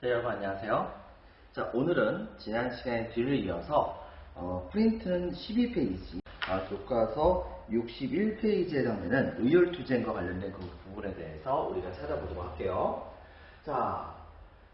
네, 여러분 안녕하세요. 자, 오늘은 지난 시간의 뒤를 이어서 프린트는 12페이지, 교과서 61페이지에 해당되는 의열투쟁과 관련된 그 부분에 대해서 우리가 찾아보도록 할게요. 자,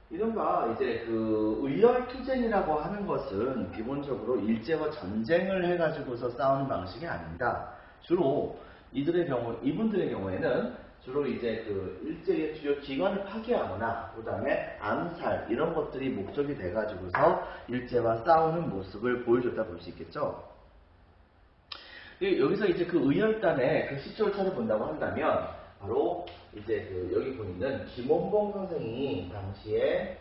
이른바 이제 그 의열투쟁이라고 하는 것은 기본적으로 일제와 전쟁을 해가지고서 싸우는 방식이 아닙니다. 주로 이분들의 경우에는 주로 이제 그 일제의 주요 기관을 파괴하거나 그 다음에 암살 이런 것들이 목적이 돼가지고서 일제와 싸우는 모습을 보여줬다 볼 수 있겠죠. 여기서 이제 그 의열단의 그 시초를 찾아본다고 한다면 바로 이제 그 여기 보이는 김원봉 선생이 당시에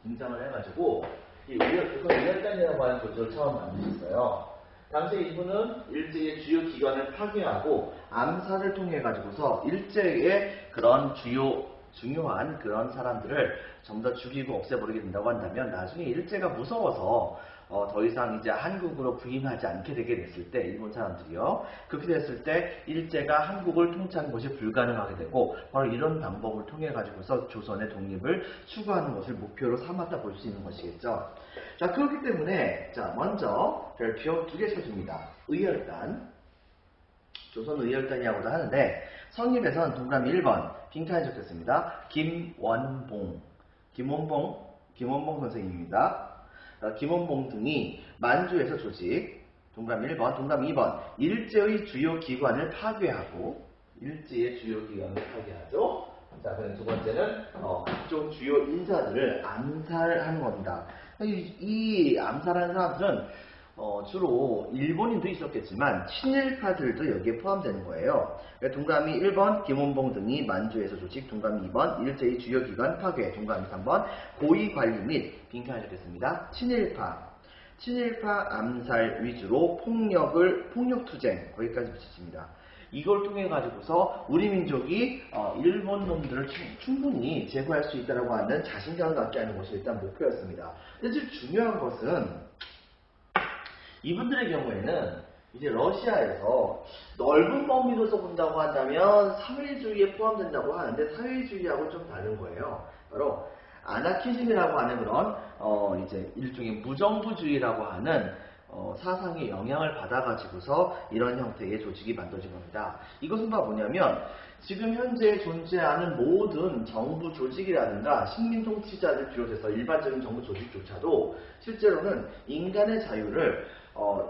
등장을 해가지고 이 의열단이라고 하는 구조를 처음 만드셨어요. 당시에 이분은 일제의 주요 기관을 파괴하고 암살을 통해 가지고서 일제의 그런 중요한 그런 사람들을 전부 다 죽이고 없애버리게 된다고 한다면 나중에 일제가 무서워서 더 이상 이제 한국으로 부임하지 않게 되게 됐을 때 일본 사람들이요. 그렇게 됐을 때 일제가 한국을 통치하는 것이 불가능하게 되고 바로 이런 방법을 통해 가지고서 조선의 독립을 추구하는 것을 목표로 삼았다 볼 수 있는 것이겠죠. 자, 그렇기 때문에 자 먼저 별표 2개 쳐줍니다. 의열단, 조선 의열단이라고도 하는데 성립에선 동그라미 1번 빈칸에 적혔습니다. 김원봉 선생님입니다. 김원봉 등이 만주에서 조직, 동그라미 1번, 동그라미 2번 일제의 주요 기관을 파괴하고 일제의 주요 기관을 파괴하죠. 자, 그럼 두 번째는 각종 주요 인사들을 암살하는 겁니다. 이 암살하는 사람들은 주로 일본인도 있었겠지만 친일파들도 여기에 포함되는 거예요. 동그라미 1번 김원봉 등이 만주에서 조직, 동그라미 2번 일제의 주요 기관 파괴, 동그라미 3번 고위 관리 및 빈칸을 적겠습니다. 친일파 암살 위주로 폭력투쟁 거기까지 붙였습니다. 이걸 통해 가지고서 우리 민족이 일본 놈들을 충분히 제거할 수 있다고 하는 자신감을 갖게 하는 것이 일단 목표였습니다. 근데 지금 중요한 것은 이분들의 경우에는 이제 러시아에서 넓은 범위로서 본다고 한다면 사회주의에 포함된다고 하는데 사회주의하고 좀 다른 거예요. 바로 아나키즘이라고 하는 그런 이제 일종의 무정부주의라고 하는 사상의 영향을 받아가지고서 이런 형태의 조직이 만들어진 겁니다. 이것은 뭐냐면 지금 현재 존재하는 모든 정부 조직이라든가 식민통치자를 비롯해서 일반적인 정부 조직조차도 실제로는 인간의 자유를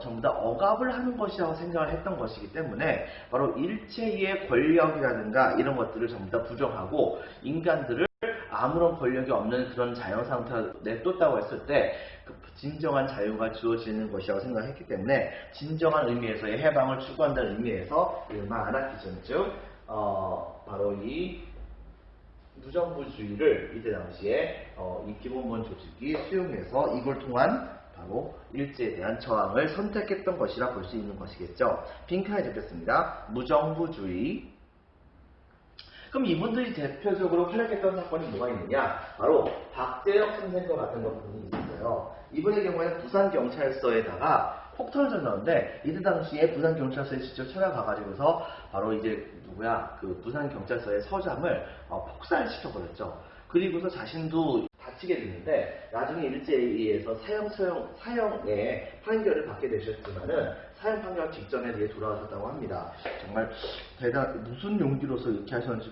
전부 다 억압을 하는 것이라고 생각을 했던 것이기 때문에 바로 일체의 권력이라든가 이런 것들을 전부 다 부정하고 인간들을 아무런 권력이 없는 그런 자연 상태로 냅뒀다고 했을 때 진정한 자유가 주어지는 것이라고 생각했기 때문에 진정한 의미에서의 해방을 추구한다는 의미에서 이른바 아나키즘, 즉 바로 이 무정부주의를 이때 당시에 이 김원봉 조직이 수용해서 이걸 통한 바로 일제에 대한 저항을 선택했던 것이라 볼 수 있는 것이겠죠. 빈칸에 적혔습니다. 무정부주의. 그럼 이분들이 대표적으로 활약했던 사건이 뭐가 있느냐? 바로 박재혁 선생과 같은 분이 있었어요. 이분의 경우에는 부산경찰서에다가 폭탄을 던졌는데 이때 당시에 부산경찰서에 직접 찾아가가지고서 바로 이제 그 부산경찰서의 서장을 폭살시켜버렸죠. 그리고서 자신도 다치게 됐는데 나중에 일제에 의해서 사형의 판결을 받게 되셨지만은 사형 판결 직전에 돌아가셨다고 합니다. 정말 무슨 용기로서 이렇게 하셨는지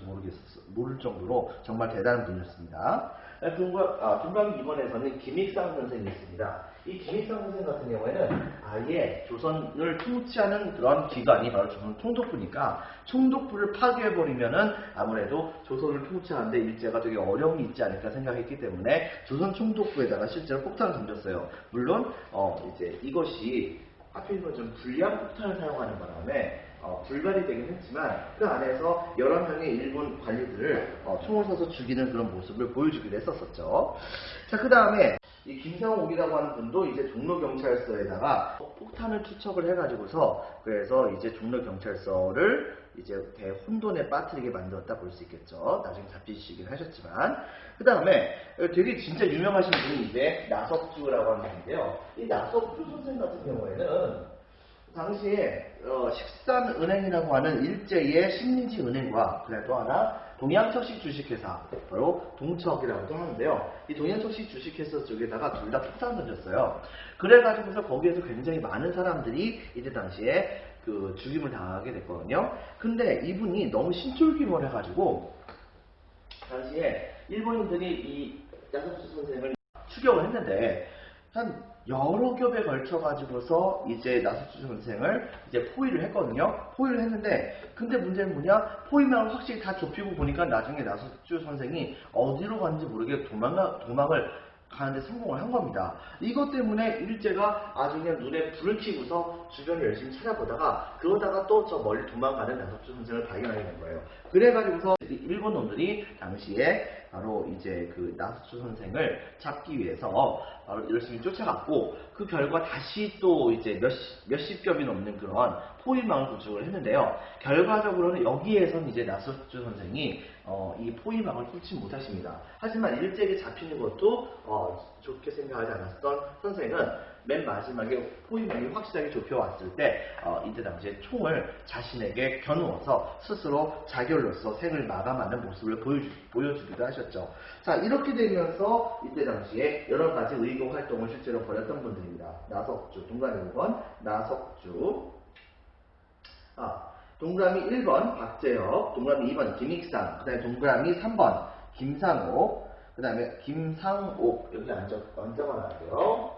모를 정도로 정말 대단한 분이었습니다. 동그라미 2번에서는 김익상 선생이 있습니다. 이 김익상 선생 같은 경우에는 아예 조선을 통치하는 그런 기관이 바로 조선 총독부니까 총독부를 파괴해버리면은 아무래도 조선을 통치하는데 일제가 되게 어려움이 있지 않을까 생각했기 때문에 조선 총독부에다가 실제로 폭탄을 던졌어요. 물론 이제 이것이 하필이면 좀 불량 폭탄을 사용하는 바람에 불발이 되긴 했지만 그 안에서 여러 명의 일본 관리들을 총을 쏴서 죽이는 그런 모습을 보여주기도 했었었죠. 자, 그 다음에 이 김상옥이라고 하는 분도 이제 종로경찰서에다가 폭탄을 투척을 해가지고서 그래서 이제 종로경찰서를 이제 대혼돈에 빠뜨리게 만들었다 볼 수 있겠죠. 나중에 잡히시긴 하셨지만. 그 다음에 되게 진짜 유명하신 분이 이제 나석주라고 하는 분인데요. 이 나석주 선생 같은 경우에는 당시에 식산은행이라고 하는 일제의 식민지 은행과 또 하나 동양척식 주식회사, 바로 동척이라고도 하는데요. 이 동양척식 주식회사 쪽에다가 둘 다 폭탄 던졌어요. 그래가지고서 거기에서 굉장히 많은 사람들이 이때 당시에 그 죽임을 당하게 됐거든요. 근데 이분이 너무 신출귀몰 해가지고 당시에 일본인들이 이 야스쿠 선생을 추격을 했는데 한 여러 겹에 걸쳐 가지고서 이제 나스쿠 선생을 이제 포위를 했거든요. 포위를 했는데 근데 문제는 뭐냐? 포위망을 확실히 다 좁히고 보니까 나중에 나스쿠 선생이 어디로 갔는지 모르게 도망을 가는데 성공을 한 겁니다. 이것 때문에 일제가 아주 그냥 눈에 불을 켜고서 주변을 열심히 찾아보다가 그러다가 또 저 멀리 도망가는 나석주 선생을 발견하게 된 거예요. 그래가지고서 일본 놈들이 당시에 바로 이제 그 나석주 선생을 잡기 위해서 바로 열심히 쫓아갔고 그 결과 다시 또 이제 몇십 겹이 넘는 그런 포위망을 구축을 했는데요. 결과적으로는 여기에선 이제 나석주 선생이 이 포위망을 뚫지 못하십니다. 하지만 일제에게 잡히는 것도 좋게 생각하지 않았던 선생은 맨 마지막에 포위망이 확실하게 좁혀왔을 때 이때 당시에 총을 자신에게 겨누어서 스스로 자결로서 생을 마감하는 모습을 보여주기도 하셨죠. 자, 이렇게 되면서 이때 당시에 여러 가지 의거 활동을 실제로 벌였던 분들입니다. 나석주, 동그라미 5번 나석주, 동그라미 1번 박재혁, 동그라미 2번 김익상, 그 다음에 동그라미 3번 김상옥, 그 다음에 김상옥, 여기 얹어놔야 돼요.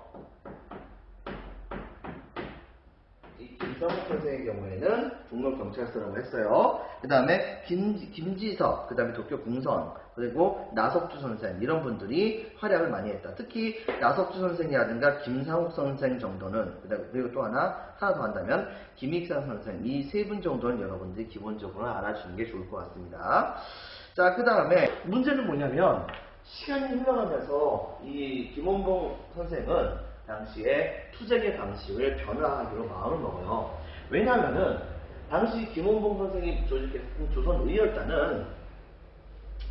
이 김상옥 선생의 경우에는 종로경찰서라고 했어요. 그 다음에 김지석, 그 다음에 도쿄 궁선, 그리고 나석주 선생, 이런 분들이 활약을 많이 했다. 특히 나석주 선생이라든가 김상욱 선생 정도는, 그리고 또 하나 더 한다면 김익상 선생, 이 세 분 정도는 여러분들이 기본적으로 알아주는 게 좋을 것 같습니다. 자, 그 다음에 문제는 뭐냐면 시간이 흘러가면서 이 김원봉 선생은 당시에 투쟁의 방식을 변화하기로 마음을 먹어요. 왜냐하면은 당시 김원봉 선생이 조직했던 조선의열단은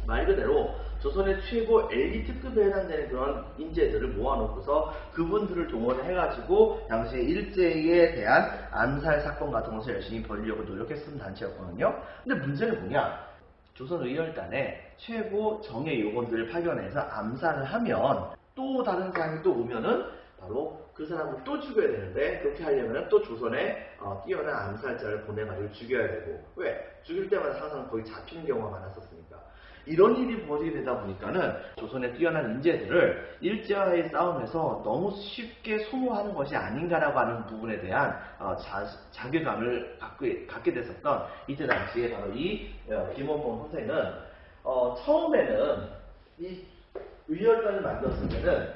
말 그대로 조선의 최고 엘리트급에 해당되는 그런 인재들을 모아놓고서 그분들을 동원해가지고 당시에 일제에 대한 암살 사건 같은 것을 열심히 벌이려고 노력했던 단체였거든요. 근데 문제는 뭐냐? 조선의열단의 최고 정예 요원들을 파견해서 암살을 하면 또 다른 사람이 또 오면은 바로 그 사람을 또 죽여야 되는데, 그렇게 하려면 또 조선에 뛰어난 암살자를 보내가지고 죽여야 되고, 왜? 죽일 때마다 항상 거의 잡히는 경우가 많았었으니까. 이런 일이 벌어지게 되다 보니까는 조선의 뛰어난 인재들을 일제와의 싸움에서 너무 쉽게 소모하는 것이 아닌가라고 하는 부분에 대한 자괴감을 갖게 됐었던 이때 당시에 바로 이 김원봉 선생은 처음에는 이 의열단을 만들었을 때는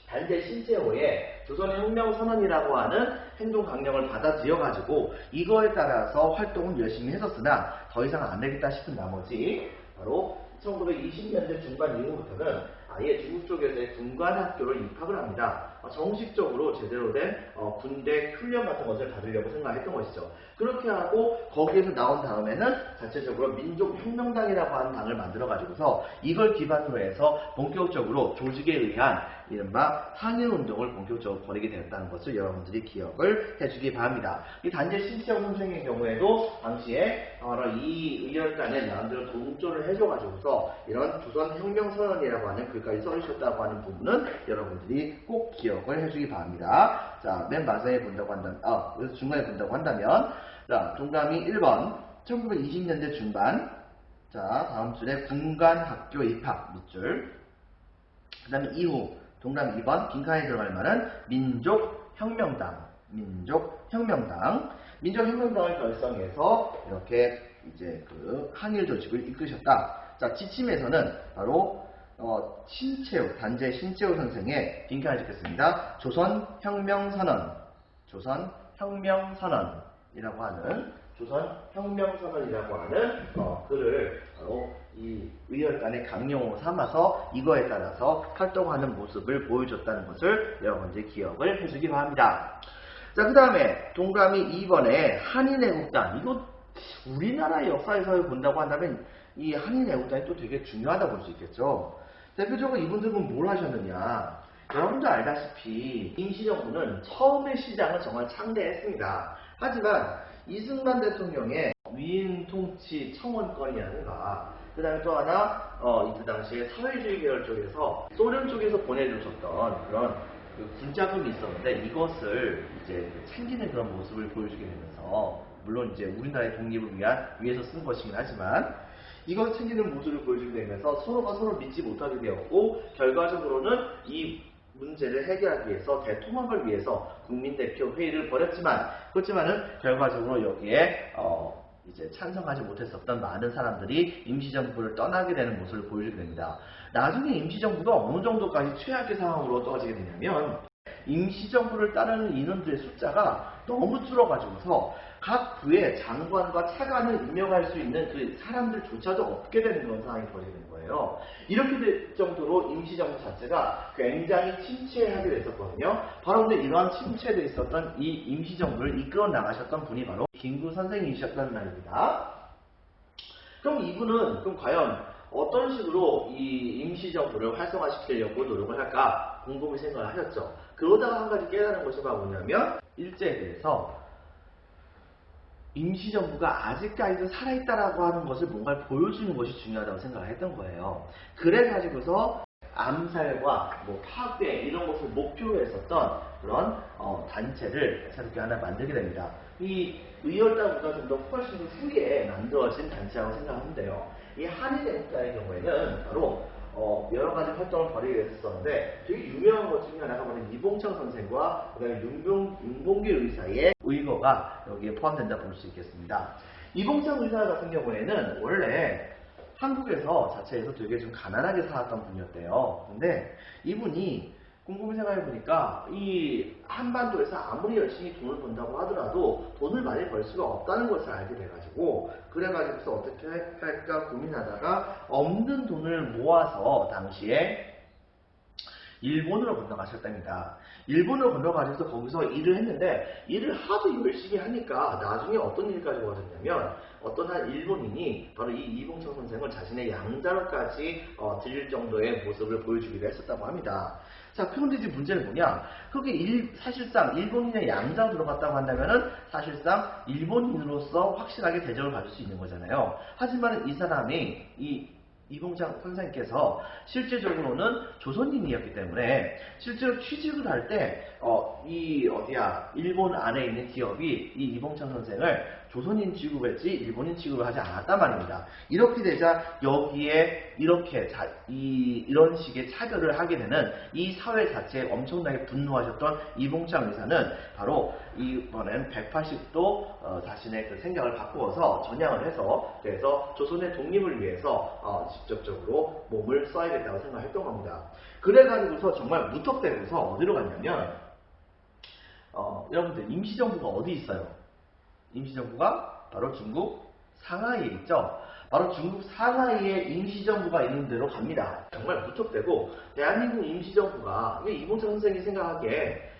단재 신재호의 조선혁명선언이라고 하는 행동강령을 받아들여가지고 이거에 따라서 활동을 열심히 했었으나 더 이상 안 되겠다 싶은 나머지 바로 1920년대 중반 이후부터는 아예 중국 쪽에서의 군관학교를 입학을 합니다. 정식적으로 제대로 된 군대 훈련 같은 것을 받으려고 생각했던 것이죠. 그렇게 하고 거기에서 나온 다음에는 자체적으로 민족혁명당이라고 하는 당을 만들어가지고서 이걸 기반으로 해서 본격적으로 조직에 의한 이른바 항일운동을 본격적으로 벌이게 되었다는 것을 여러분들이 기억을 해주기 바랍니다. 이 단재 신채영 선생의 경우에도 당시에 바로 이 의열단의 나름대로 동조를 해줘가지고서 이런 조선혁명선언이라고 하는 글까지 써주셨다고 하는 부분은 여러분들이 꼭 기억을 해주기 바랍니다. 자, 맨 마지막에 본다고 한다면, 여기서 중간에 본다고 한다면, 자, 동그라미 1번, 1920년대 중반. 자, 다음 줄에 군관학교 입학, 밑줄. 그 다음에 이후, 동그라미 2번, 빈칸에 들어갈 만한 민족혁명당. 민족혁명당을 결성해서 이렇게 이제 그 항일 조직을 이끄셨다. 자, 지침에서는 바로 신채우, 단재 신채우 선생의 빈칸을 찍겠습니다. 조선혁명선언이라고 하는 글을 바로 이 의열단의 강령으로 삼아서 이거에 따라서 활동하는 모습을 보여줬다는 것을 여러분들이 기억을 해주기 바랍니다. 자, 그 다음에 동그라미 2번에 한인애국단. 이거 우리나라 역사에서 본다고 한다면 이 한인애국단이 또 되게 중요하다 볼 수 있겠죠. 대표적으로 이분들은 뭘 하셨느냐. 여러분도 알다시피 임시정부는 처음의 시장은 정말 창대했습니다. 하지만 이승만 대통령의 위인 통치 청원권이라든가 그 다음에 또 하나, 이때 당시에 사회주의 계열 쪽에서 소련 쪽에서 보내주셨던 그런 그 군자금이 있었는데 이것을 이제 챙기는 그런 모습을 보여주게 되면서, 물론 이제 우리나라의 독립을 위해서 쓴 것이긴 하지만 이것을 챙기는 모습을 보여주게 되면서 서로가 서로 믿지 못하게 되었고, 결과적으로는 이 문제를 해결하기 위해서 대통합을 위해서 국민대표 회의를 벌였지만, 그렇지만은 결과적으로 여기에 이제 찬성하지 못했었던 많은 사람들이 임시정부를 떠나게 되는 모습을 보여주게 됩니다. 나중에 임시정부가 어느 정도까지 최악의 상황으로 떨어지게 되냐면, 임시정부를 따르는 인원들의 숫자가 너무 줄어가지고서 각 부의 장관과 차관을 임명할 수 있는 그 사람들조차도 없게 되는 그런 상황이 벌어지는 거예요. 이렇게 될 정도로 임시정부 자체가 굉장히 침체하게 됐었거든요. 바로 근데 이러한 침체되어 있었던 이 임시정부를 이끌어 나가셨던 분이 바로 김구 선생이셨다는 말입니다. 그럼 이분은 그럼 과연 어떤 식으로 이 임시정부를 활성화시키려고 노력을 할까 곰곰이 생각을 하셨죠. 그러다가 한 가지 깨달은 것이 뭐냐면, 일제에 대해서 임시정부가 아직까지도 살아있다라고 하는 것을 뭔가 보여주는 것이 중요하다고 생각을 했던 거예요. 그래가지고서 암살과 뭐 파괴 이런 것을 목표로 했었던 그런 단체를 새롭게 하나 만들게 됩니다. 이 의열단부가 좀 더 훨씬 후에 만들어진 단체라고 생각하는데요. 이 한일애국단의 경우에는 바로 여러 가지 활동을 벌이게 됐었는데, 되게 유명한 것 중에 하나가 바로 이봉창 선생과 그다음에 윤봉길 의사의 의거가 여기에 포함된다 볼 수 있겠습니다. 이봉창 의사 같은 경우에는 원래 한국에서 자체에서 되게 좀 가난하게 살았던 분이었대요. 근데 이분이 곰곰이 생각해보니까 이 한반도에서 아무리 열심히 돈을 번다고 하더라도 돈을 많이 벌 수가 없다는 것을 알게 돼가지고, 그래가지고서 어떻게 할까 고민하다가 없는 돈을 모아서 당시에 일본으로 건너가셨답니다. 일본으로 건너가셔서 거기서 일을 했는데, 일을 하도 열심히 하니까 나중에 어떤 일까지 와졌냐면, 어떤 한 일본인이 바로 이 이봉창 선생을 자신의 양자로까지 드릴 정도의 모습을 보여주기도 했었다고 합니다. 자, 그런데 이제 문제는 뭐냐? 그게 사실상 일본인의 양자로 들어갔다고 한다면은 사실상 일본인으로서 확실하게 대접을 받을 수 있는 거잖아요. 하지만 이 사람이 이봉창 선생님께서 실제적으로는 조선인이었기 때문에 실제로 취직을 할 때 일본 안에 있는 기업이 이 이봉창 선생을 조선인 취급했지 일본인 취급을 하지 않았단 말입니다. 이렇게 되자 여기에 이런 식의 차별을 하게 되는 이 사회 자체에 엄청나게 분노하셨던 이봉창 의사는 바로 이번엔 180도 자신의 그 생각을 바꾸어서 전향을 해서, 그래서 조선의 독립을 위해서 직접적으로 몸을 써야겠다고 생각했던 겁니다. 그래가지고서 정말 무턱대고서 어디로 갔냐면, 여러분들 임시정부가 어디 있어요? 임시정부가 바로 중국 상하이에 있죠. 바로 중국 상하이에 임시정부가 있는 데로 갑니다. 정말 무턱대고 대한민국 임시정부가, 이봉창 선생이 생각하기에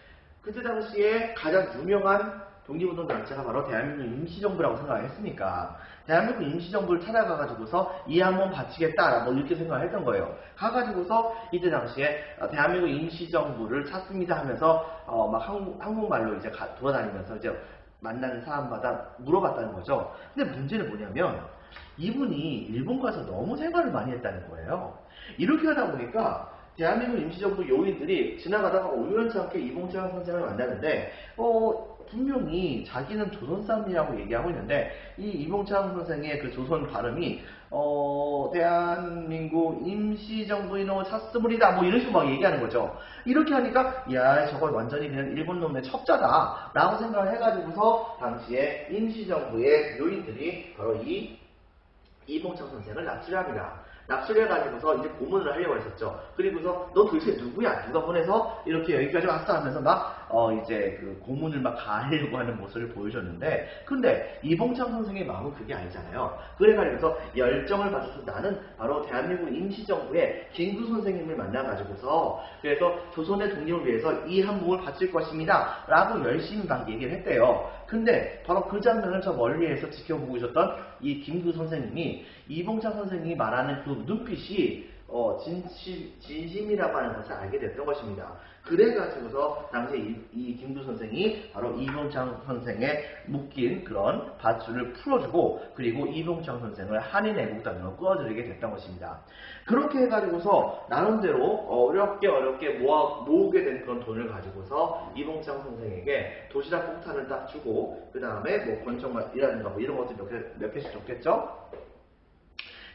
그때 당시에 가장 유명한 독립운동 단체가 바로 대한민국 임시정부라고 생각을 했으니까 대한민국 임시정부를 찾아가가지고서 이 한번 바치겠다 뭐 이렇게 생각을 했던 거예요. 가가지고서 이때 당시에 대한민국 임시정부를 찾습니다 하면서 막 한국말로 이제 돌아다니면서 이제 만나는 사람마다 물어봤다는 거죠. 근데 문제는 뭐냐면, 이분이 일본 가서 너무 생활을 많이 했다는 거예요. 이렇게 하다 보니까 대한민국 임시정부 요인들이 지나가다가 우연치 않게 이봉창 선생을 만나는데 분명히 자기는 조선 사람이라고 얘기하고 있는데, 이 이봉창 선생의 그 조선 발음이 대한민국 임시정부인을 찾습니다 뭐 이런 식으로 막 얘기하는 거죠. 이렇게 하니까 야, 저걸 완전히 그냥 일본 놈의 첩자다 라고 생각을 해가지고서 당시에 임시정부의 요인들이 바로 이 이봉창 선생을 납치를 합니다. 납치를 해가지고서 이제 고문을 하려고 했었죠. 그리고서 너 도대체 누구야? 누가 보내서 이렇게 여기까지 왔어? 하면서 막 이제 그 고문을 막 가하려고 하는 모습을 보여줬는데, 근데 이봉창 선생의 마음은 그게 아니잖아요. 그래가지고서 열정을 받아서 나는 바로 대한민국 임시정부의 김구 선생님을 만나가지고서 그래서 조선의 독립을 위해서 이 한 몸을 바칠 것입니다 라고 열심히 막 얘기를 했대요. 근데 바로 그 장면을 저 멀리에서 지켜보고 있었던 이 김구 선생님이 이봉창 선생님이 말하는 그 눈빛이 진심이라고 하는 것을 알게 됐던 것입니다. 그래가지고서 당시에 이 김두 선생이 바로 이봉창 선생의 묶인 그런 밧줄을 풀어주고 그리고 이봉창 선생을 한인애국단으로 끌어들이게 됐던 것입니다. 그렇게 해가지고서 나름대로 어렵게 모으게 된 그런 돈을 가지고서 이봉창 선생에게 도시락 폭탄을 딱 주고 그 다음에 뭐 권총이라든가 뭐 이런 것들 몇 개씩 줬겠죠?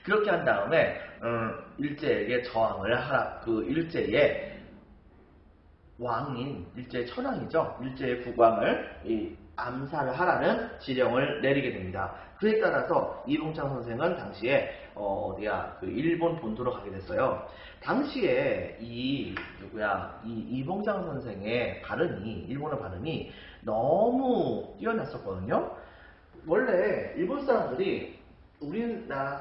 그렇게 한 다음에 일제에게 저항을 하라. 그 일제의 왕인 일제의 천황이죠. 일제의 국왕을 암살을 하라는 지령을 내리게 됩니다. 그에 따라서 이봉창 선생은 당시에 그 일본 본토로 가게 됐어요. 당시에 이 이봉창 선생의 일본어 발음이 너무 뛰어났었거든요. 원래 일본 사람들이 우리나라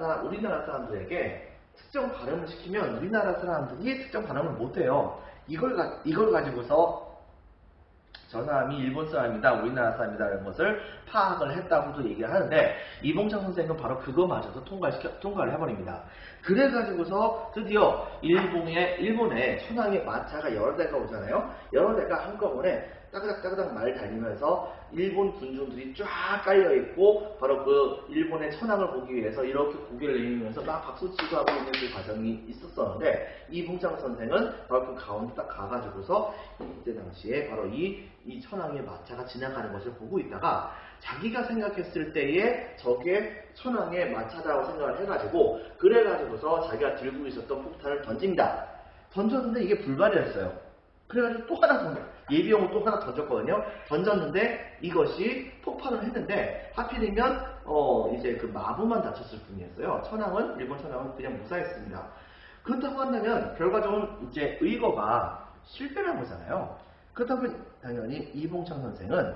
사람들에게 특정 발음을 시키면 우리나라 사람들이 특정 발음을 못해요. 이걸 가지고서 저 사람이 일본 사람이다, 우리나라 사람이다라는 것을 파악을 했다고도 얘기를 하는데 이봉창 선생은 바로 그거마저도 통과를 해버립니다. 그래가지고서 드디어 일본에 천황의 마차가 여러 대가 오잖아요. 여러 대가 한꺼번에 따그닥따그닥 말 달리면서 일본 군중들이 쫙 깔려있고 바로 그 일본의 천황을 보기 위해서 이렇게 고개를 내밀면서 막 박수치고 하고 있는 그 과정이 있었었는데 이봉창 선생은 바로 그 가운데 딱 가가지고서 이때 당시에 바로 이 천황의 마차가 지나가는 것을 보고 있다가 자기가 생각했을 때에 저게 천황의 마차라고 생각을 해가지고 그래가지고서 자기가 들고 있었던 폭탄을 던집니다. 던졌는데 이게 불발이었어요. 그래가지고 또 하나 예비용을 또 하나 던졌거든요. 던졌는데 이것이 폭발을 했는데 하필이면 이제 그 마부만 다쳤을 뿐이었어요. 일본 천황은 그냥 무사했습니다. 그렇다고 한다면 결과적으로 이제 의거가 실패를 한 거잖아요. 그렇다면 당연히 이봉창 선생은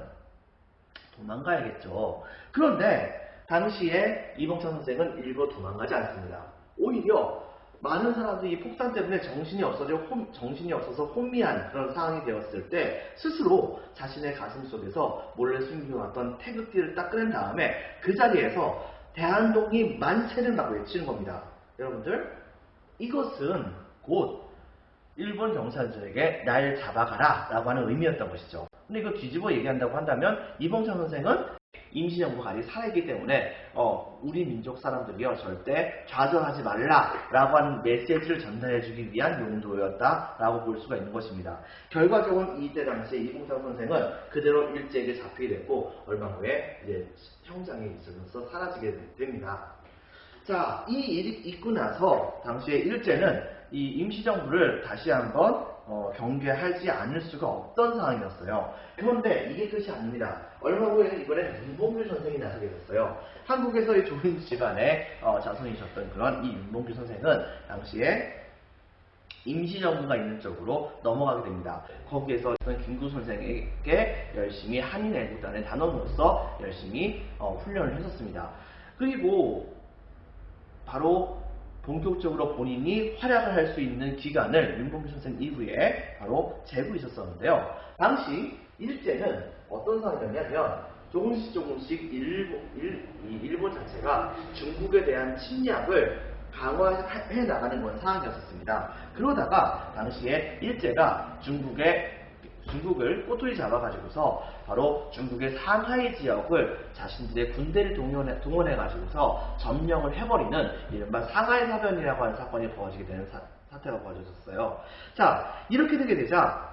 도망가야겠죠. 그런데 당시에 이봉창 선생은 일부 도망가지 않습니다. 오히려 많은 사람들이 이 폭탄 때문에 정신이 없어서 혼미한 그런 상황이 되었을 때 스스로 자신의 가슴 속에서 몰래 숨겨놨던 태극기를 딱 꺼낸 다음에 그 자리에서 대한독립 만세를 막 외치는 겁니다. 여러분들, 이것은 곧 일본 경찰들에게 날 잡아가라 라고 하는 의미였던 것이죠. 근데 이거 뒤집어 얘기한다고 한다면 이봉창 선생은 임시정부가 아직 살아있기 때문에 우리 민족 사람들이요 절대 좌절하지 말라라고 하는 메시지를 전달해주기 위한 용도였다라고 볼 수가 있는 것입니다. 결과적으로 이때 당시에 이봉창 선생은 그대로 일제에게 잡히게 됐고 얼마 후에 이제 형장에 있으면서 사라지게 됩니다. 자, 이 일이 있고 나서 당시에 일제는 이 임시정부를 다시 한번 경계하지 않을 수가 없던 상황이었어요. 그런데 이게 끝이 아닙니다. 얼마 후에는 이번엔 윤봉규 선생이 나서게 됐어요. 한국에서의 좋은 집안의 자손이셨던 그런 이 윤봉규 선생은 당시에 임시정부가 있는 쪽으로 넘어가게 됩니다. 거기에서 김구 선생에게 열심히 한인애국단의 단원으로서 열심히 훈련을 했었습니다. 그리고 바로 본격적으로 본인이 활약을 할 수 있는 기간을 윤봉규 선생 이후에 바로 재고 있었었는데요. 당시 일제는 어떤 상황이었냐면 조금씩 일본 자체가 중국에 대한 침략을 강화해 나가는 그런 상황이었습니다. 그러다가 당시에 일제가 중국을 꼬투리 잡아가지고서 바로 중국의 상하이 지역을 자신들의 군대를 동원해가지고서 점령을 해버리는 이른바 상하이 사변이라고 하는 사건이 벌어지게 되는 사태가 벌어졌어요. 자, 이렇게 되게 되자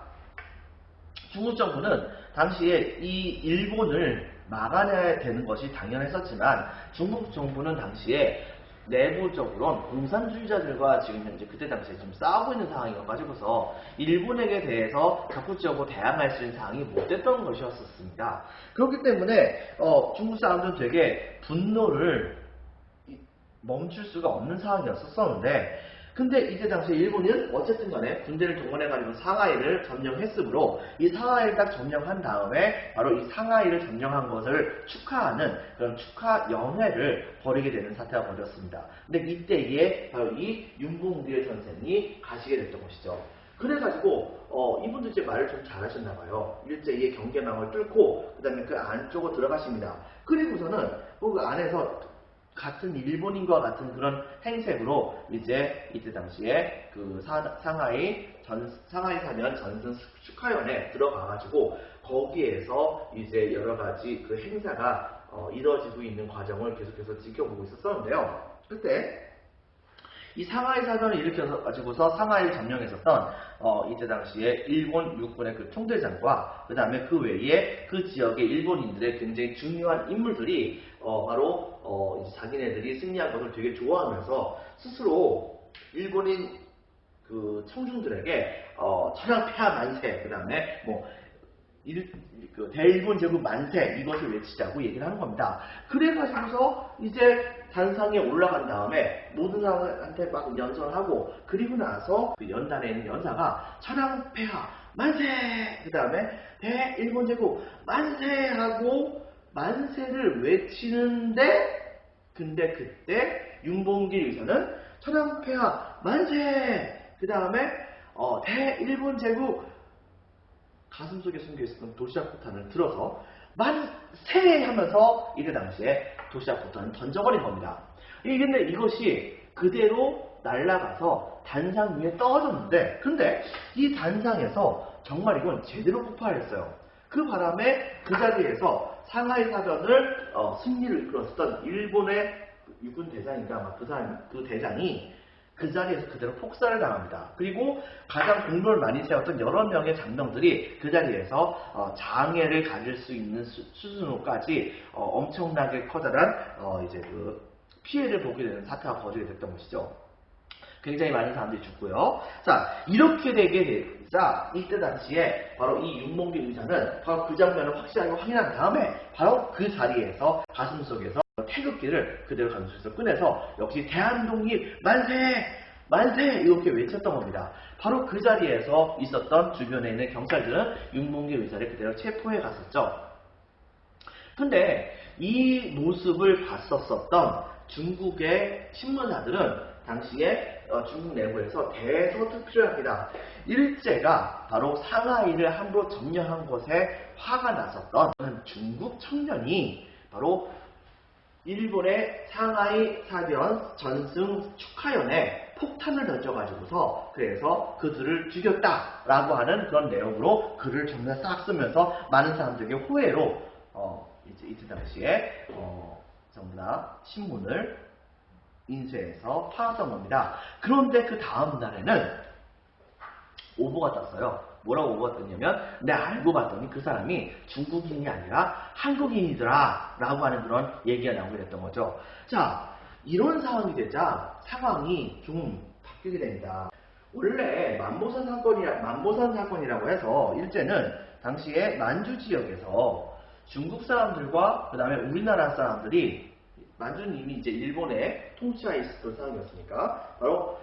중국 정부는 당시에 이 일본을 막아내야 되는 것이 당연했었지만 중국 정부는 당시에 내부적으로는 공산주의자들과 지금 현재 그때 당시에 좀 싸우고 있는 상황이어가지고서 일본에게 대해서 적극적으로 대항할 수 있는 상황이 못 됐던 것이었습니다. 그렇기 때문에 중국 사람들은 되게 분노를 멈출 수가 없는 상황이었었는데 근데 이때 당시에 일본은 어쨌든 간에 군대를 동원해가지고 상하이를 점령했으므로 이 상하이를 딱 점령한 다음에 바로 이 상하이를 점령한 것을 축하하는 그런 축하 연회를 벌이게 되는 사태가 벌어졌습니다. 근데 이때에 바로 이 윤봉규 선생이 가시게 됐던 것이죠. 그래가지고 이분도 이제 말을 좀 잘하셨나봐요. 일제의 경계망을 뚫고 그 다음에 그 안쪽으로 들어가십니다. 그리고서는 그 안에서 같은 일본인과 같은 그런 행색으로 이제 이때 당시에 그 상하이 사면 전승 축하연에 들어가가지고 거기에서 이제 여러 가지 그 행사가 이루어지고 있는 과정을 계속해서 지켜보고 있었는데요. 그때 이 상하이 사변을 일으켜 가지고서 상하이를 점령했었던 이때 당시에 일본 육군의 그 총대장과 그 다음에 그 외에 그 지역의 일본인들의 굉장히 중요한 인물들이 바로 이제 자기네들이 승리한 것을 되게 좋아하면서 스스로 일본인 그 청중들에게 천황폐하 만세, 그 다음에 뭐 대일본 제국 만세 이것을 외치자고 얘기를 하는 겁니다. 그래가지고서 이제 단상에 올라간 다음에 모든 사람한테 막 연설을 하고, 그리고 나서 그 연단에 있는 연사가 천황폐하 만세, 그 다음에 대일본 제국 만세 하고 만세를 외치는데, 근데 그때 윤봉길 의사는 천황폐하 만세, 그 다음에 대일본 제국 가슴속에 숨겨있었던 도시락폭탄을 들어서 만세 하면서 이때 당시에 도시락폭탄을 던져버린 겁니다. 근데 이것이 그대로 날아가서 단상 위에 떨어졌는데, 근데 이 단상에서 정말 이건 제대로 폭발했어요. 그 바람에 그 자리에서 상하이 사전을 승리를 이끌었던 일본의 육군 대장인가 아마 그 대장이 그 자리에서 그대로 폭살을 당합니다. 그리고 가장 공로를 많이 세웠던 여러 명의 장병들이 그 자리에서 장애를 가질 수 있는 수준으로까지 엄청나게 커다란 이제 그 피해를 보게 되는 사태가 벌어지게 됐던 것이죠. 굉장히 많은 사람들이 죽고요. 자, 이렇게 되게 되자 이때 당시에 바로 이 윤봉길 의사는 바로 그 장면을 확실하게 확인한 다음에 바로 그 자리에서 가슴속에서 태극기를 그대로 가슴속에서 꺼내서 역시 대한독립 만세! 만세! 이렇게 외쳤던 겁니다. 바로 그 자리에서 있었던 주변에 있는 경찰들은 윤봉길 의사를 그대로 체포해 갔었죠. 근데 이 모습을 봤었던 중국의 신문사들은 당시에 중국 내부에서 대서특필을 일제가 바로 상하이를 함부로 점령한 것에 화가 났었던 중국 청년이 바로 일본의 상하이 사변 전승 축하연에 폭탄을 던져가지고서 그래서 그들을 죽였다라고 하는 그런 내용으로 글을 전부 다 싹 쓰면서 많은 사람들에게 호해로 이제 이때 당시에 전부 다 신문을 인쇄해서 팔았던 겁니다. 그런데 그 다음 날에는 오보가 떴어요. 뭐라고 오보가 떴냐면, 내가 알고 봤더니 그 사람이 중국인이 아니라 한국인이더라 라고 하는 그런 얘기가 나오게 됐던 거죠. 자, 이런 상황이 되자 상황이 좀 바뀌게 됩니다. 원래 만보산 사건이라고 해서 일제는 당시에 만주 지역에서 중국 사람들과 그 다음에 우리나라 사람들이, 만주는 이미 이제 일본의 통치하에 있었던 상황이었으니까 바로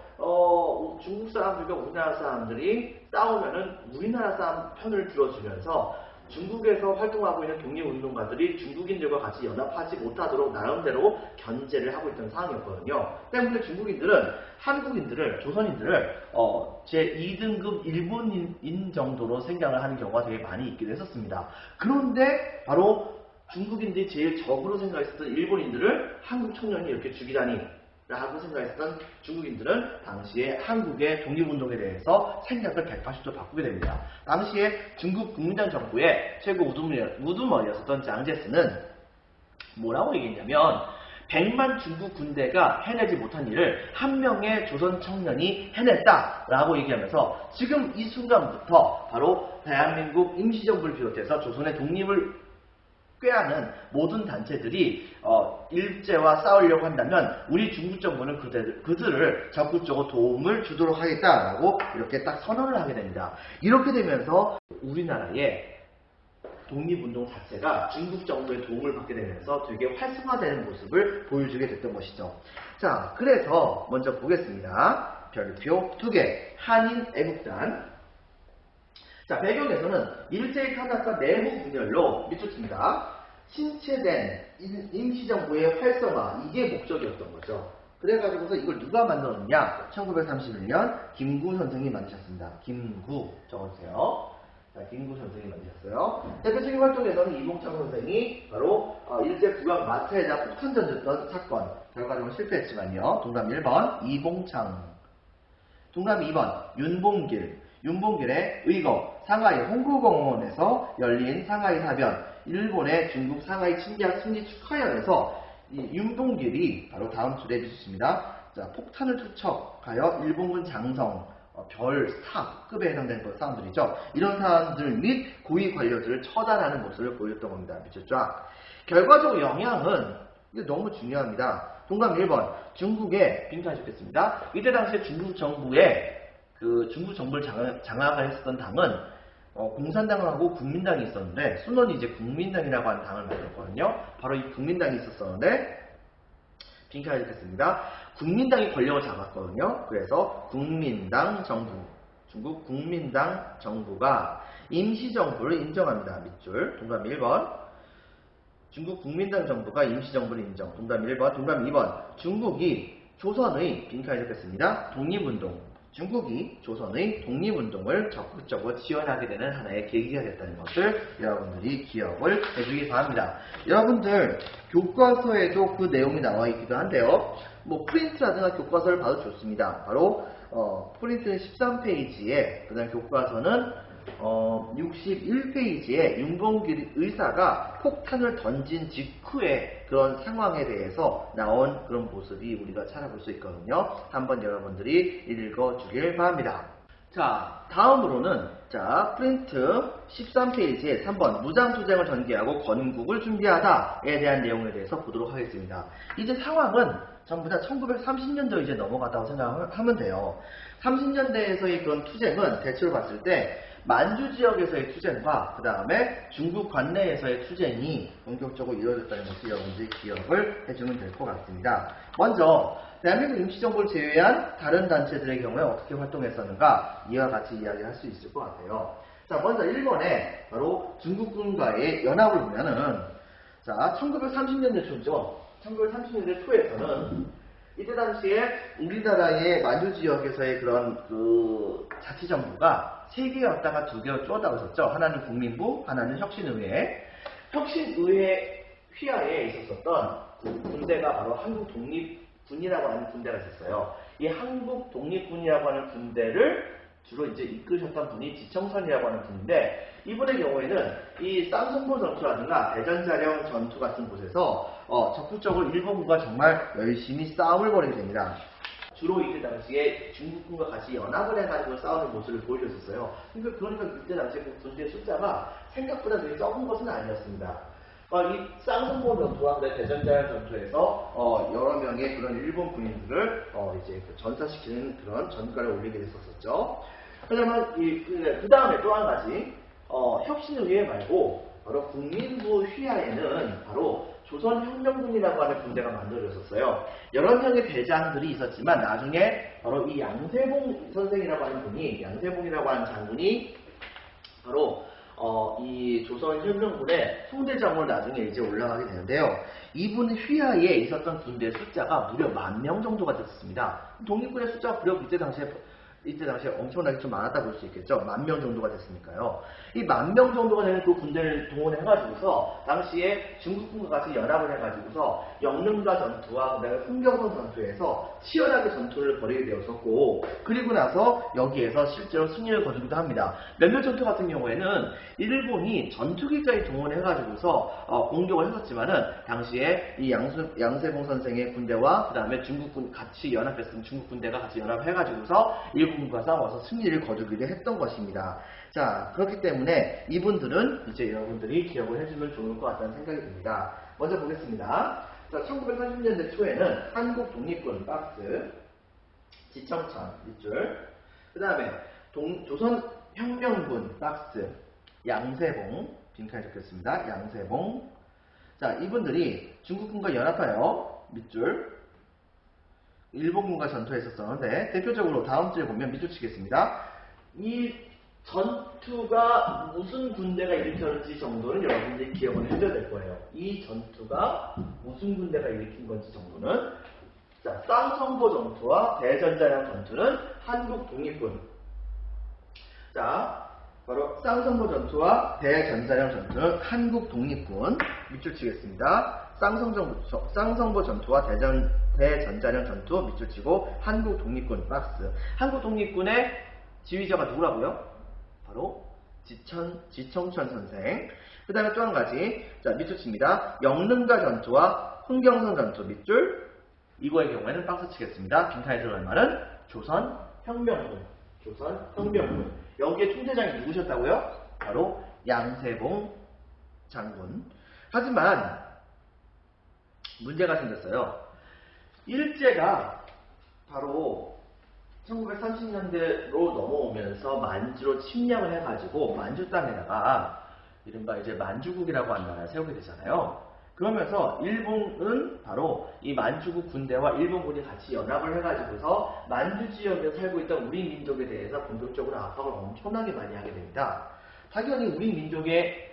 중국 사람들과 우리나라 사람들이 싸우면은 우리나라 사람 편을 들어주면서 중국에서 활동하고 있는 독립운동가들이 중국인들과 같이 연합하지 못하도록 나름대로 견제를 하고 있던 상황이었거든요. 때문에 중국인들은 한국인들을, 조선인들을 제2등급 일본인 정도로 생각을 하는 경우가 되게 많이 있기도 했었습니다. 그런데 바로 중국인들이 제일 적으로 생각했었던 일본인들을 한국 청년이 이렇게 죽이다니 라고 생각했던 중국인들은 당시에 한국의 독립운동에 대해서 생각을 180도 바꾸게 됩니다. 당시에 중국 국민당 정부의 최고 우두머리였었던 장제스는 뭐라고 얘기했냐면, 100만 중국 군대가 해내지 못한 일을 한 명의 조선 청년이 해냈다라고 얘기하면서 지금 이 순간부터 바로 대한민국 임시정부를 비롯해서 조선의 독립을 꾀하는 모든 단체들이 일제와 싸우려고 한다면 우리 중국 정부는 그들을 적극적으로 도움을 주도록 하겠다라고 이렇게 딱 선언을 하게 됩니다. 이렇게 되면서 우리나라의 독립운동 자체가 중국 정부의 도움을 받게 되면서 되게 활성화되는 모습을 보여주게 됐던 것이죠. 자, 그래서 먼저 보겠습니다. 별표 2개, 한인 애국단. 자, 배경에서는 일제의 탄압과 내부 분열로 밑줄칩니다. 신체된 임시정부의 활성화, 이게 목적이었던 거죠. 그래가지고서 이걸 누가 만들었느냐? 1931년 김구 선생이 만드셨습니다. 김구 적어주세요. 자, 김구 선생이 만드셨어요. 대표적인 활동에서는 이봉창 선생이 바로 일제 국왕 마차에다 폭탄 던졌던 사건, 결과적으로 실패했지만요. 동감 1번 이봉창, 동감 2번 윤봉길의 의거, 상하이 홍구공원에서 열린 상하이 사변, 일본의 중국 상하이 침략 승리 축하연에서 이 윤봉길이 바로 다음 줄에 해주십니다. 자, 폭탄을 투척하여 일본군 장성, 별, 스탑급에 해당되는 사람들이죠. 이런 사람들 및 고위 관료들을 처단하는 모습을 보였던 겁니다. 밑줄 쫙. 결과적으로 영향은 이게 너무 중요합니다. 동감 1번 중국에 빈칸시켰습니다. 이때 당시에 중국 정부를 장악을 했었던 당은 공산당하고 국민당이 있었는데 순원이 이제 국민당이라고 하는 당을 만들었거든요. 바로 이 국민당이 있었었는데 빈칸시켰습니다. 국민당이 권력을 잡았거든요. 그래서 국민당 정부, 중국 국민당 정부가 임시정부를 인정합니다. 밑줄. 동감 1번. 중국 국민당 정부가 임시정부를 인정. 동감 1번. 동감 2번. 중국이 조선의 빈칸을 잡겠습니다. 독립운동. 중국이 조선의 독립운동을 적극적으로 지원하게 되는 하나의 계기가 됐다는 것을 여러분들이 기억을 해주기 바랍니다. 여러분들 교과서에도 그 내용이 나와 있기도 한데요. 뭐 프린트라든가 교과서를 봐도 좋습니다. 바로 프린트는 13페이지에 그 다음 교과서는 61페이지에 윤봉길 의사가 폭탄을 던진 직후의 그런 상황에 대해서 나온 그런 모습이 우리가 찾아볼 수 있거든요. 한번 여러분들이 읽어주길 바랍니다. 자, 다음으로는 프린트 13페이지에 3번 무장투쟁을 전개하고 건국을 준비하다에 대한 내용에 대해서 보도록 하겠습니다. 이제 상황은 전부 다 1930년도 이제 넘어갔다고 생각하면 돼요. 30년대에서의 그런 투쟁은 대체로 봤을 때 만주 지역에서의 투쟁과 그 다음에 중국 관내에서의 투쟁이 본격적으로 이루어졌다는 것을 여러분들이 기억을 해주면 될 것 같습니다. 먼저 대한민국 임시정부를 제외한 다른 단체들의 경우에 어떻게 활동했었는가 이와 같이 이야기할 수 있을 것 같아요. 자, 먼저 일본의 바로 중국군과의 연합을 보면은 1930년대 초죠. 1930년대 초에서는 이때 당시에 우리나라의 만주 지역에서의 그런 자치정부가 3개였다가 2개로 쪼았다고 했었죠. 하나는 국민부, 하나는 혁신의회. 혁신의회 휘하에 있었던 군대가 바로 한국독립군이라고 하는 군대가 있었어요. 이 한국독립군이라고 하는 군대를 주로 이제 이끄셨던 분이 지청선이라고 하는 분인데, 이분의 경우에는 이 쌍성보 전투라든가 대전자령 전투 같은 곳에서 적극적으로 일본군과 정말 열심히 싸움을 벌이게 됩니다. 주로 이때 당시에 중국군과 같이 연합을 해가지고 싸우는 모습을 보여줬었어요. 그러니까 이때 당시에 그 군대 숫자가 생각보다 되게 적은 것은 아니었습니다. 이 쌍성보 전투와 대전자령 전투에서 여러 명의 그런 일본 군인들을 이제 전사시키는 그런 전가를 올리게 됐었죠. 그러면 그 다음에 또 한 가지 혁신의회 말고 바로 국민부 휘하에는 바로 조선혁명군이라고 하는 군대가 만들어졌었어요. 여러 명의 대장들이 있었지만 나중에 바로 이 양세봉 선생이라고 하는 분이, 양세봉이라고 하는 장군이 바로 이 조선혁명군의 총대장으로 나중에 이제 올라가게 되는데요. 이분 휘하에 있었던 군대 숫자가 무려 10,000명 정도가 됐습니다. 독립군의 숫자가 무려 이때 당시에 엄청나게 좀 많았다 볼 수 있겠죠. 10,000명 정도가 됐으니까요. 이 10,000명 정도가 되는 그 군대를 동원해가지고서 당시에 중국군과 같이 연합을 해가지고서 영릉가 전투와 그다음에 흥경선 전투에서 치열하게 전투를 벌이게 되었었고, 그리고 나서 여기에서 실제로 승리를 거두기도 합니다. 몇몇 전투 같은 경우에는 일본이 전투기까지 동원해가지고서 공격을 했었지만은 당시에 이 양세봉 선생의 군대와 그다음에 중국군 같이 연합했던 중국 군대가 같이 연합해가지고서 일본과 싸워서 승리를 거두기도 했던 것입니다. 자, 그렇기 때문에 이분들은 이제 여러분들이 기억을 해주면 좋을 것 같다는 생각이 듭니다. 먼저 보겠습니다. 자, 1930년대 초에는 한국 독립군 박스, 지청천 밑줄, 그 다음에 조선혁명군 박스, 양세봉, 빈칸에 적혔습니다. 양세봉. 자, 이분들이 중국군과 연합하여 밑줄, 일본군과 전투했었었는데, 대표적으로 다음 주에 보면 밑줄 치겠습니다. 이 전투가 무슨 군대가 일으켰는지 정도는 여러분들이 기억을 해줘야 될 거예요. 이 전투가 무슨 군대가 일으킨 건지 정도는, 자, 쌍성보 전투와 대전자령 전투는 한국 독립군. 자, 바로 쌍성보 전투와 대전자령 전투는 한국 독립군 밑줄 치겠습니다. 쌍성보 전투와 대전자령 전투 밑줄 치고 한국 독립군 박스. 한국 독립군의 지휘자가 누구라고요? 바로 지청천 선생. 그 다음에 또 한 가지. 자, 밑줄 칩니다. 영릉가 전투와 혼경선 전투 밑줄. 이거의 경우에는 박스 치겠습니다. 빈칸에 들어갈 말은 조선혁명군. 여기에 총대장이 누구셨다고요? 바로 양세봉 장군. 하지만 문제가 생겼어요. 일제가 바로 1930년대로 넘어오면서 만주로 침략을 해가지고 만주 땅에다가 이른바 이제 만주국이라고 하는 나라를 세우게 되잖아요. 그러면서 일본은 바로 이 만주국 군대와 일본군이 같이 연합을 해가지고서 만주 지역에 살고 있던 우리 민족에 대해서 본격적으로 압박을 엄청나게 많이 하게 됩니다. 당연히 우리 민족의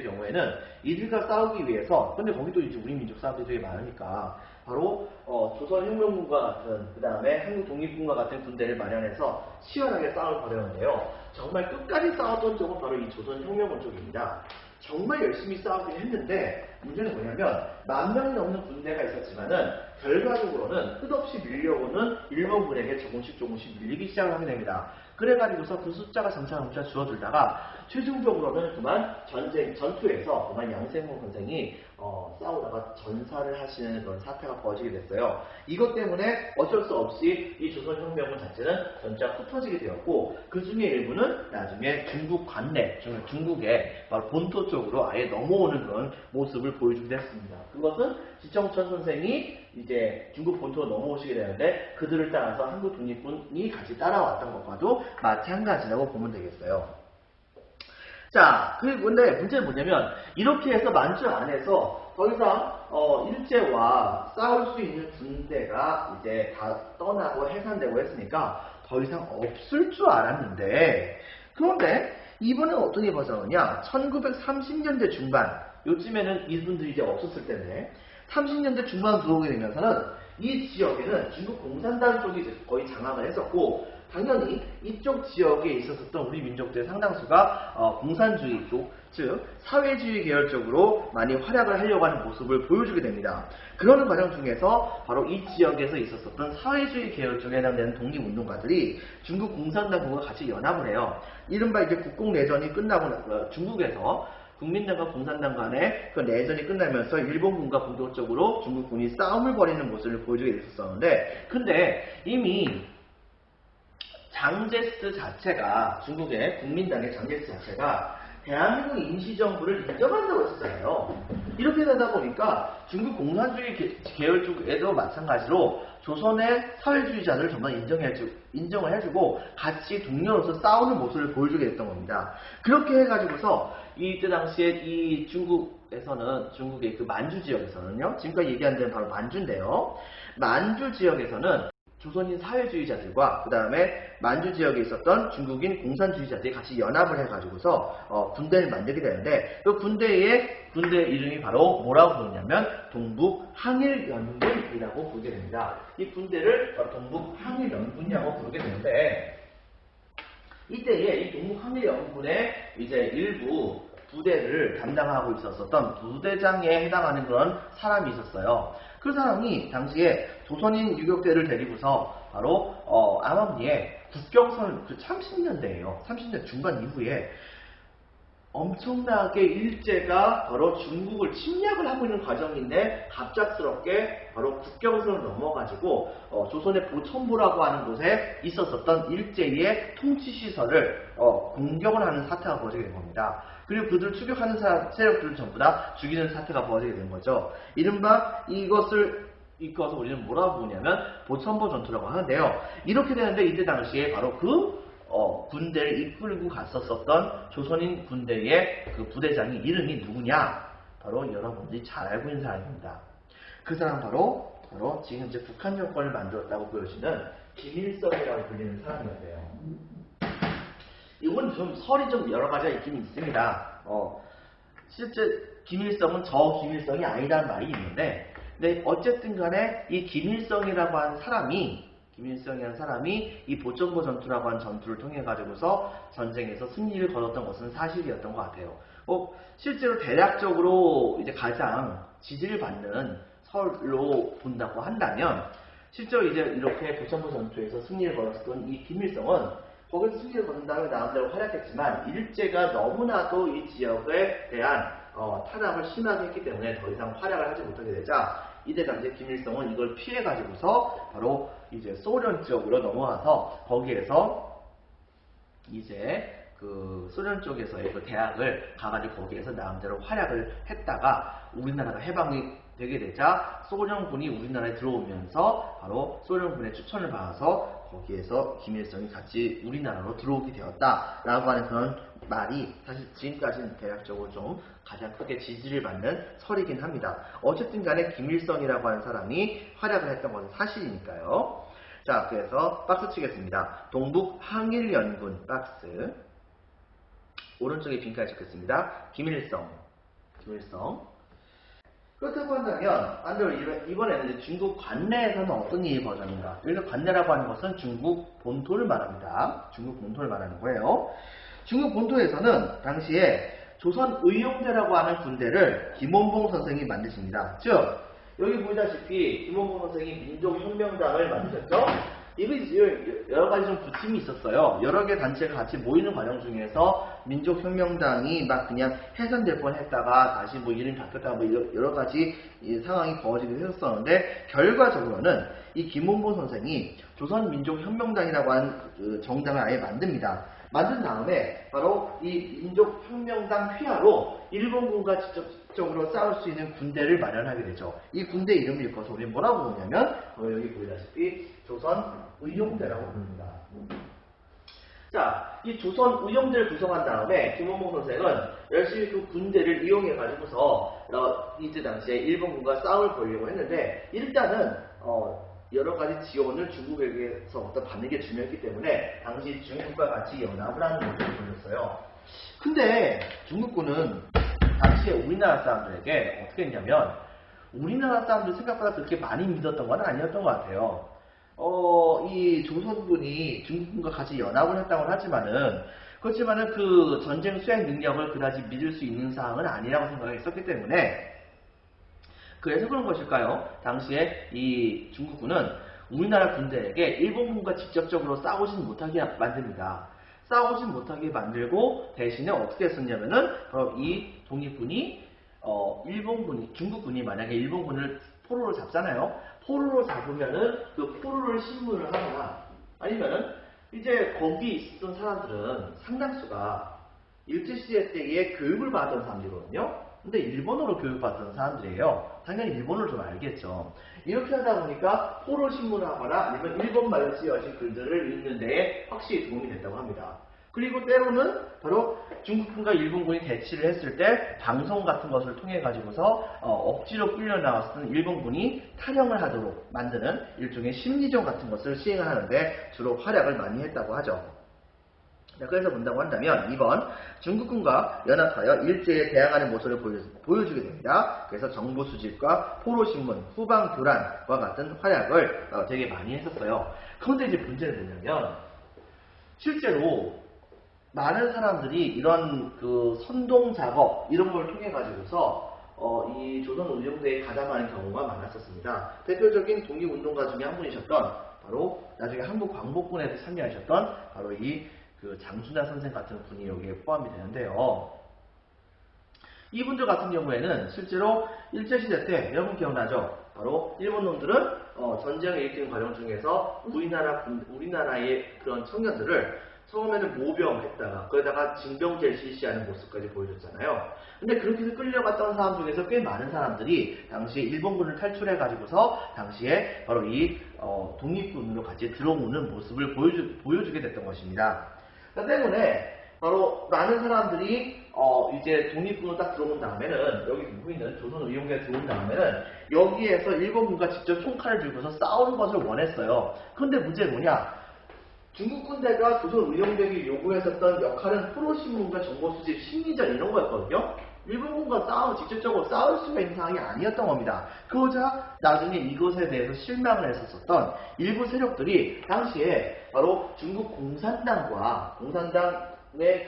경우에는 이들과 싸우기 위해서, 근데 거기도 이제 우리 민족 사람들이 되게 많으니까 바로 조선혁명군과 같은, 그 다음에 한국 독립군과 같은 군대를 마련해서 치열하게 싸움을 벌였는데요. 정말 끝까지 싸웠던 쪽은 바로 이 조선혁명군 쪽입니다. 정말 열심히 싸우긴 했는데 문제는 뭐냐면 10,000명이 넘는 군대가 있었지만은 결과적으로는 끝없이 밀려오는 일본군에게 조금씩 밀리기 시작을 하게 됩니다. 그래가지고서 그 숫자가 점차 줄어들다가 최종적으로는 그만 전투에서 그만 양세봉 선생이 싸우다가 전사를 하시는 그런 사태가 벌어지게 됐어요. 이것 때문에 어쩔 수 없이 이 조선혁명군 자체는 전차 흩어지게 되었고, 그 중에 일부는 나중에 중국 관내, 중국의 바로 본토 쪽으로 아예 넘어오는 그런 모습을 보여주게 됐습니다. 그것은 지청천 선생이 이제 중국 본토로 넘어오시게 되는데 그들을 따라서 한국 독립군이 같이 따라왔던 것과도 마찬가지라고 보면 되겠어요. 자, 근데 문제는 뭐냐면 이렇게 해서 만주 안에서 더 이상 일제와 싸울 수 있는 군대가 이제 다 떠나고 해산되고 했으니까 더 이상 없을 줄 알았는데, 그런데 이번에 어떤 일이 벌어졌느냐? 1930년대 중반, 요즘에는 이분들이 이제 없었을 텐데 30년대 중반 들어오게 되면서는 이 지역에는 중국 공산당 쪽이 거의 장악을 했었고, 당연히 이쪽 지역에 있었던 우리 민족들의 상당수가 공산주의 쪽, 즉 사회주의 계열 쪽으로 많이 활약을 하려고 하는 모습을 보여주게 됩니다. 그러는 과정 중에서 바로 이 지역에서 있었던 사회주의 계열 쪽에 해당되는 독립운동가들이 중국 공산당과 같이 연합을 해요. 이른바 이제 국공내전이 끝나고 중국에서 국민당과 공산당 간의 그 내전이 끝나면서 일본군과 본격적으로 중국군이 싸움을 벌이는 모습을 보여주게 됐었는데, 근데 이미 장제스 자체가, 중국의 국민당의 장제스 자체가 대한민국 임시정부를 인정한다고 했었잖아요. 이렇게 되다 보니까 중국 공산주의 계열 쪽에도 마찬가지로 조선의 사회주의자들을 정말 인정을 해주고 같이 동료로서 싸우는 모습을 보여주게 됐던 겁니다. 그렇게 해가지고서 이때 당시에 이 중국의 그 만주 지역에서는요, 지금까지 얘기한 데는 바로 만주인데요. 만주 지역에서는 조선인 사회주의자들과 그 다음에 만주 지역에 있었던 중국인 공산주의자들이 같이 연합을 해가지고서 군대를 만들게 되는데, 그 군대 이름이 바로 뭐라고 부르냐면 동북항일연군이라고 부르게 됩니다. 이 군대를 동북항일연군이라고 부르게 되는데, 이때에 이 동북항일연군의 이제 일부 부대를 담당하고 있었던 부대장에 해당하는 그런 사람이 있었어요. 그 사람이 당시에 조선인 유격대를 데리고서 바로 암암리에 국경선, 그 30년대예요. 30년 중반 이후에 엄청나게 일제가 바로 중국을 침략을 하고 있는 과정인데 갑작스럽게 바로 국경선을 넘어가지고 조선의 보천보라고 하는 곳에 있었던 일제의 통치시설을 공격을 하는 사태가 벌어지게 된 겁니다. 그리고 그들을 추격하는 세력들을 전부 다 죽이는 사태가 벌어지게 된 거죠. 이른바 이것을 우리는 뭐라고 부르냐면 보천보 전투라고 하는데요. 이렇게 되는데 이때 당시에 바로 그 군대를 이끌고 갔었던 조선인 군대의 그 부대장이 이름이 누구냐? 바로 여러분들이 잘 알고 있는 사람입니다. 그 사람 바로 지금 이제 북한 정권을 만들었다고 보여지는 김일성이라고 불리는 사람이었대요. 이건 좀 설이 좀 여러 가지가 있긴 있습니다. 실제 김일성은 저 김일성이 아니라는 말이 있는데, 근데 어쨌든 간에 이 김일성이라고 하는 사람이 김일성이라는 사람이 이 보천보 전투라고 하는 전투를 통해 가지고서 전쟁에서 승리를 거뒀던 것은 사실이었던 것 같아요. 실제로 대략적으로 이제 가장 지지를 받는 설로 본다고 한다면, 실제로 이제 이렇게 보천보 전투에서 승리를 거뒀던 이 김일성은 거기서 승리를 거둔 다음에 나름대로 활약했지만, 일제가 너무나도 이 지역에 대한 탄압을 심하게 했기 때문에 더 이상 활약을 하지 못하게 되자, 이때 당시에 김일성은 이걸 피해 가지고서 바로 이제 소련 지역으로 넘어와서 거기에서 이제 그 소련 쪽에서의 그 대학을 가가지고 거기에서 나름대로 활약을 했다가 우리나라가 해방이 되게 되자 소련군이 우리나라에 들어오면서 바로 소련군의 추천을 받아서 거기에서 김일성이 같이 우리나라로 들어오게 되었다라고 하는 그런 말이 사실 지금까지는 대략적으로 좀 가장 크게 지지를 받는 설이긴 합니다. 어쨌든 간에 김일성이라고 하는 사람이 활약을 했던 것은 사실이니까요. 자, 그래서 박스 치겠습니다. 동북 항일연군 박스. 오른쪽에 빈칸 찍겠습니다. 김일성. 그렇다고 한다면, 반대로 이번에는 이제 중국 관내에서는 어떤 일이 벌어졌는가? 여기서 관내라고 하는 것은 중국 본토를 말합니다. 중국 본토를 말하는 거예요. 중국 본토에서는 당시에 조선의용대라고 하는 군대를 김원봉 선생이 만드십니다. 즉, 여기 보시다시피 김원봉 선생이 민족혁명당을 만드셨죠? 이거 여러 가지 좀 부침이 있었어요. 여러 개 단체가 같이 모이는 과정 중에서 민족혁명당이 막 그냥 해산될 뻔 했다가 다시 뭐 이름이 바뀌었다가 뭐 여러 가지 상황이 벌어지기도 했었는데, 결과적으로는 이 김원봉 선생이 조선민족혁명당이라고 하는 그 정당을 아예 만듭니다. 만든 다음에 바로 이 민족혁명당 휘하로 일본군과 직접적으로 싸울 수 있는 군대를 마련하게 되죠. 이 군대 이름을 읽어서 우리는 뭐라고 부르냐면 여기 보이다시피 조선의용대라고 부릅니다. 자, 이 조선의용대를 구성한 다음에 김원봉 선생은 열심히 그 군대를 이용해 가지고서 이때 당시에 일본군과 싸움을 벌이려고 했는데, 일단은 여러 가지 지원을 중국에게서부터 받는 게 중요했기 때문에 당시 중국과 같이 연합을 하는 모습을 보였어요. 근데 중국군은 당시에 우리나라 사람들에게 어떻게 했냐면, 우리나라 사람들 생각보다 그렇게 많이 믿었던 건 아니었던 것 같아요. 이 조선군이 중국군과 같이 연합을 했다고는 하지만은, 그렇지만은 그 전쟁 수행 능력을 그다지 믿을 수 있는 사항은 아니라고 생각했었기 때문에, 그래서 그런 것일까요? 당시에 이 중국군은 우리나라 군대에게 일본군과 직접적으로 싸우진 못하게 만듭니다. 싸우진 못하게 만들고 대신에 어떻게 했었냐면은 이 독립군이 중국군이 만약에 일본군을 포로로 잡잖아요. 포로로 잡으면은 그 포로를 신문을 하거나, 아니면은 이제 거기 있었던 사람들은 상당수가 일제시대 때에 교육을 받았던 사람들이거든요. 근데 일본어로 교육받던 사람들이에요. 당연히 일본어를 좀 알겠죠. 이렇게 하다 보니까 포로 신문을 하거나 아니면 일본말로 쓰여진 글들을 읽는 데에 확실히 도움이 됐다고 합니다. 그리고 때로는 바로 중국군과 일본군이 대치를 했을 때 방송 같은 것을 통해 가지고서 억지로 끌려 나왔던 일본군이 탈영을 하도록 만드는 일종의 심리전 같은 것을 시행하는데 주로 활약을 많이 했다고 하죠. 그래서 본다고 한다면 2번, 중국군과 연합하여 일제에 대항하는 모습을 보여주게 됩니다. 그래서 정부 수집과 포로신문, 후방교란과 같은 활약을 되게 많이 했었어요. 그런데 이제 문제는 뭐냐면, 실제로 많은 사람들이 이런 그 선동 작업 이런 걸 통해 가지고서 이 조선의용대에 가담하는 경우가 많았었습니다. 대표적인 독립운동가 중에 한 분이셨던, 바로 나중에 한국광복군에서 참여하셨던 바로 그 장순환 선생 같은 분이 여기에 포함이 되는데요. 이분들 같은 경우에는 실제로 일제시대 때, 여러분 기억나죠? 바로 일본 놈들은 전쟁을 일으키는 과정 중에서 우리나라의 그런 청년들을 처음에는 모병했다가 거기다가 징병제를 실시하는 모습까지 보여줬잖아요. 근데 그렇게 해서 끌려갔던 사람 중에서 꽤 많은 사람들이 당시에 일본군을 탈출해가지고서 당시에 바로 이 독립군으로 같이 들어오는 모습을 보여주게 됐던 것입니다. 때문에 바로 많은 사람들이 이제 독립군으로 딱 들어온 다음에는, 여기 보이는 조선의용대에 들어온 다음에는 여기에서 일본군과 직접 총칼을 들고서 싸우는 것을 원했어요. 그런데 문제는 뭐냐? 중국 군대가 조선의용대에게 요구했었던 역할은 포로신문과 정보수집, 심리전 이런 거였거든요. 일본군과 직접적으로 싸울 수가 있는 상황이 아니었던 겁니다. 그러자 나중에 이것에 대해서 실망을 했었던 일부 세력들이 당시에 바로 중국 공산당의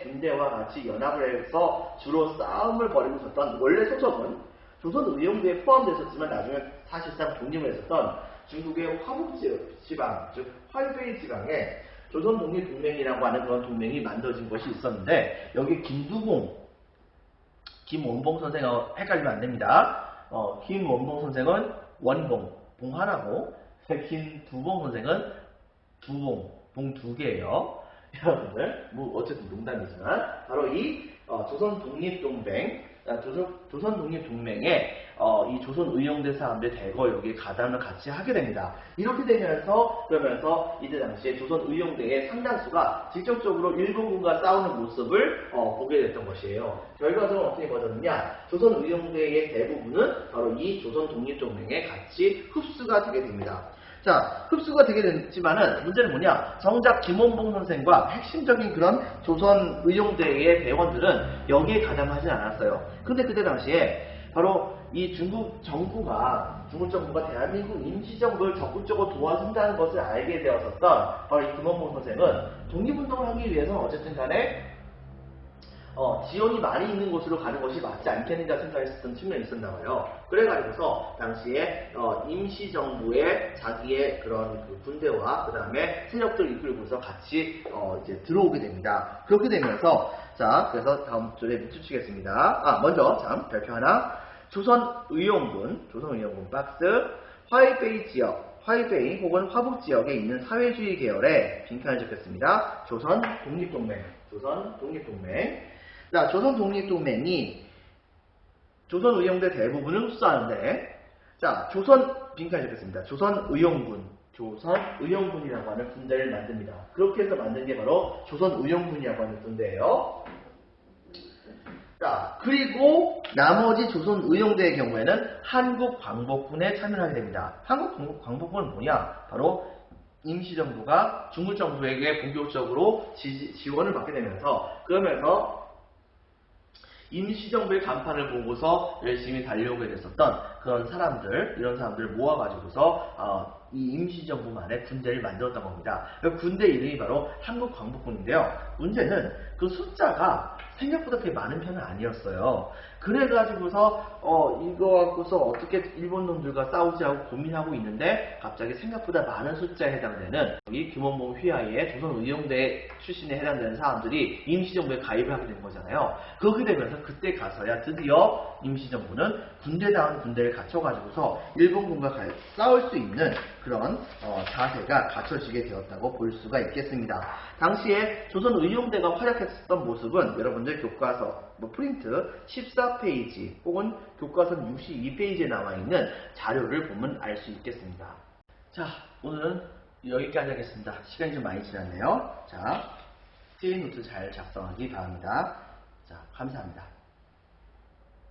군대와 같이 연합을 해서 주로 싸움을 벌이고 있었던, 원래 소속은 조선의용대에 포함되었지만 나중에 사실상 독립을 했었던 중국의 화북지방, 즉 화이베이 지방에 조선독립동맹이라고 하는 그런 동맹이 만들어진 것이 있었는데, 여기 김원봉 선생하고 헷갈리면 안 됩니다. 김원봉 선생은 원봉, 봉 하나고, 김두봉 선생은 두봉, 봉 두 개예요. 여러분들, 뭐 어쨌든 농담이지만 바로 이 조선독립동맹에 이 조선의용대 사람들 대거 여기 가담을 같이 하게 됩니다. 이렇게 되면서 이때 당시에 조선의용대의 상당수가 직접적으로 일본군과 싸우는 모습을 보게 됐던 것이에요. 결과적으로 어떻게 벌어졌느냐? 조선의용대의 대부분은 바로 이 조선독립동맹에 같이 흡수가 되게 됩니다. 자, 흡수가 되게 됐지만은 문제는 뭐냐? 정작 김원봉 선생과 핵심적인 그런 조선의용대의 대원들은 여기에 가담하지 않았어요. 근데 그때 당시에 바로 이 중국 정부가 대한민국 임시정부를 적극적으로 도와준다는 것을 알게 되었었던 바로 이 김원봉 선생은 독립운동을 하기 위해서는 어쨌든 간에 지원이 많이 있는 곳으로 가는 것이 맞지 않겠는가 생각했었던 측면이 있었나 봐요. 그래가지고서 당시에 임시정부의 자기의 그런 그 군대와 그 다음에 세력들을 이끌고서 같이 이제 들어오게 됩니다. 그렇게 되면서 그래서 다음 줄에 밑줄 치겠습니다. 먼저 별표 하나. 조선의용군 박스 화이베이 지역, 화이베이 혹은 화북 지역에 있는 사회주의 계열의 빈칸을 적겠습니다. 조선독립동맹. 자, 조선독립동맹이 조선의용대 대부분을 흡수하는데, 자, 빈칸을 적겠습니다. 조선의용군이라고 하는 군대를 만듭니다. 그렇게 해서 만든 게 바로 조선의용군이라고 하는 군대예요. 자, 그리고 나머지 조선의용대의 경우에는 한국광복군에 참여를 하게 됩니다. 한국광복군은 뭐냐? 바로 임시정부가 중국정부에게 본격적으로 지원을 받게 되면서, 그러면서 임시정부의 간판을 보고서 열심히 달려오게 됐었던 그런 이런 사람들을 모아가지고서 이 임시정부만의 군대를 만들었던 겁니다. 그 군대 이름이 바로 한국광복군인데요. 문제는 그 숫자가 생각보다 그렇게 많은 편은 아니었어요. 그래가지고서 이거 갖고서 어떻게 일본 놈들과 싸우지 하고 고민하고 있는데, 갑자기 생각보다 많은 숫자에 해당되는 이 김원봉 휘하의 조선의용대 출신에 해당되는 사람들이 임시정부에 가입을 하게 된 거잖아요. 그렇게 되면서 그때 가서야 드디어 임시정부는 군대다운 군대를 갖춰가지고서 일본군과 싸울 수 있는 그런 자세가 갖춰지게 되었다고 볼 수가 있겠습니다. 당시에 조선의용대가 활약했었던 모습은 여러분들 교과서 프린트 14페이지 혹은 교과서 62페이지에 나와있는 자료를 보면 알 수 있겠습니다. 자, 오늘은 여기까지 하겠습니다. 시간이 좀 많이 지났네요. 자, 스테이 노트 잘 작성하기 바랍니다. 자, 감사합니다.